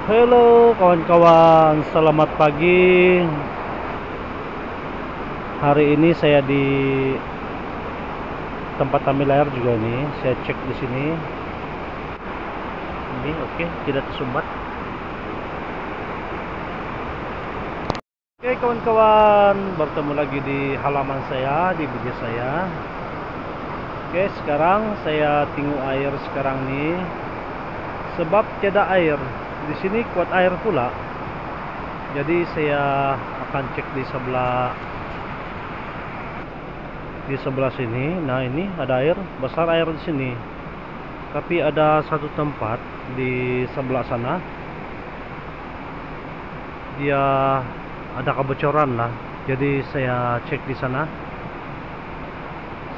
Halo kawan-kawan, selamat pagi. Hari ini saya di tempat ambil air juga nih. Saya cek di sini. Ini oke, tidak tersumbat. Oke kawan-kawan, bertemu lagi di halaman saya, di video saya. Oke, sekarang saya tengok air sekarang nih. Sebab tiada air. Di sini kuat air pula. Jadi saya akan cek di sebelah sini. Nah, ini ada air, besar air di sini. Tapi ada satu tempat di sebelah sana, dia ada kebocoran lah. Jadi saya cek di sana.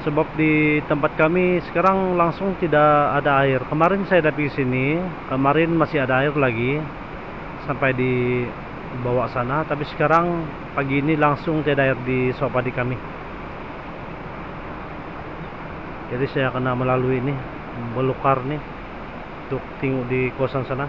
Sebab di tempat kami sekarang langsung tidak ada air. Kemarin saya datang ke sini, kemarin masih ada air lagi sampai di bawah sana. Tapi sekarang pagi ini langsung tidak ada air di Suapadi kami. Jadi saya kena melalui ini, belukar nih untuk tengok di kosan sana.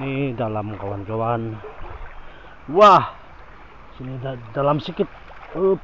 Ini dalam kawan-kawan. Wah, sini dalam sedikit. Up.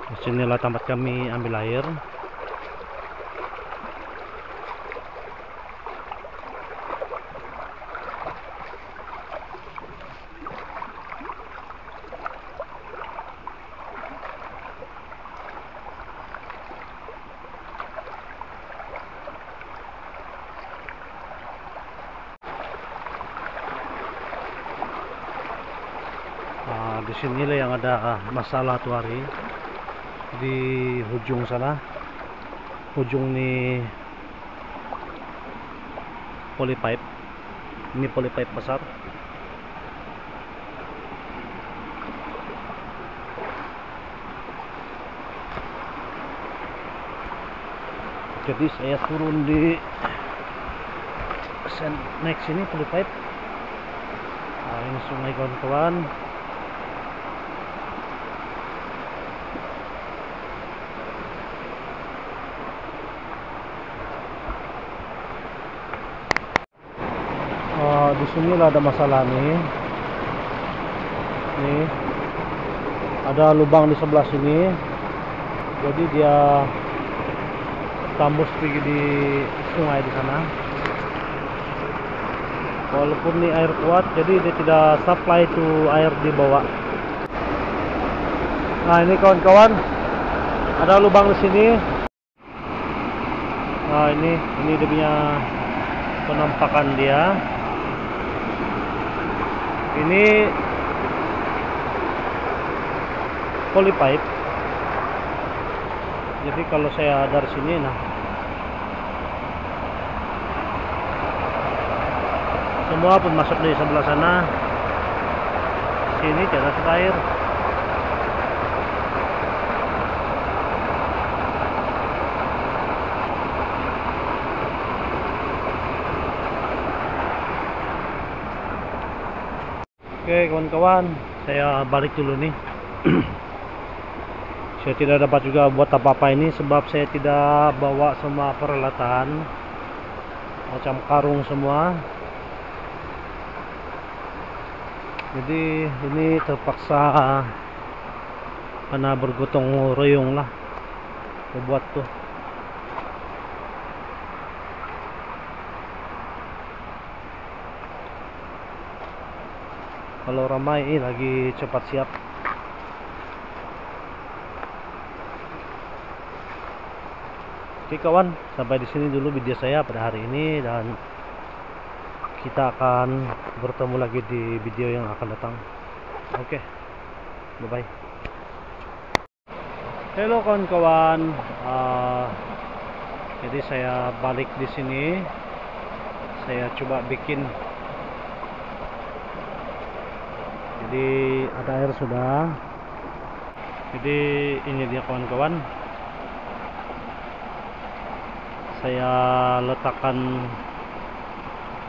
Disinilah tempat kami ambil air. Nah, disinilah yang ada masalah tuh hari di ujung sana, ujung nih polypipe. Ini polypipe besar. Jadi saya turun di naik sini polypipe. Nah, ini sungai kawan-kawan. Di sinilah ada masalah nih. Nih, ada lubang di sebelah sini. Jadi dia tembus pergi di sungai di sana. Walaupun ini air kuat, jadi dia tidak supply itu air di bawah. Nah, ini kawan-kawan, ada lubang di sini. Nah, ini dia punya penampakan dia. Ini polypipe. Jadi kalau saya dari sini, nah semua pun masuk di sebelah sana. Sini tidak ada air. Oke kawan-kawan, saya balik dulu nih. Saya tidak dapat juga buat apa-apa ini sebab saya tidak bawa semua peralatan, macam karung semua. Jadi ini terpaksa karena bergotong royong lah membuat tuh. Kalau ramai ini lagi cepat siap. Oke kawan, sampai di sini dulu video saya pada hari ini, dan kita akan bertemu lagi di video yang akan datang. Oke, bye bye. Halo kawan-kawan, jadi saya balik di sini. Saya coba bikin. Jadi ada air sudah. Jadi ini dia kawan-kawan. Saya letakkan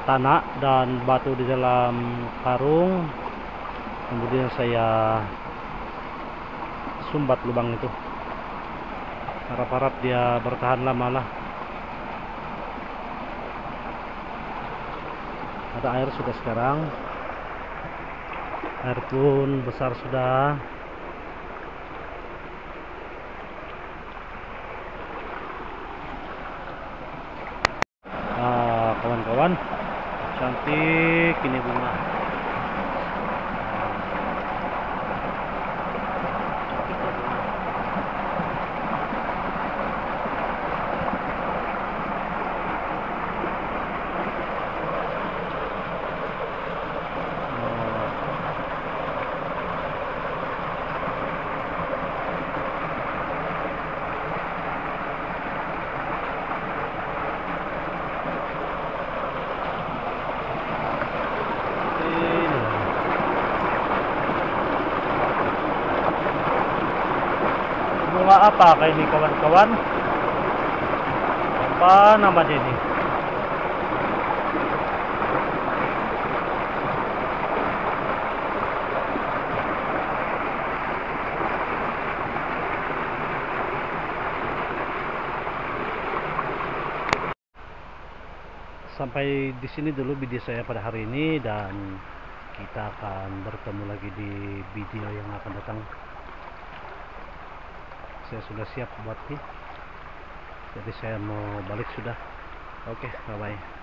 tanah dan batu di dalam karung, kemudian saya sumbat lubang itu. Harap-harap dia bertahan lama lah. Ada air sudah sekarang. Air pun besar sudah. Kawan-kawan, cantik ini bunga. Bunga apa kayak ini kawan-kawan? Apa namanya ini? Sampai di sini dulu video saya pada hari ini, dan kita akan bertemu lagi di video yang akan datang. Saya sudah siap buat nih. Jadi saya mau balik sudah. Oke, bye bye.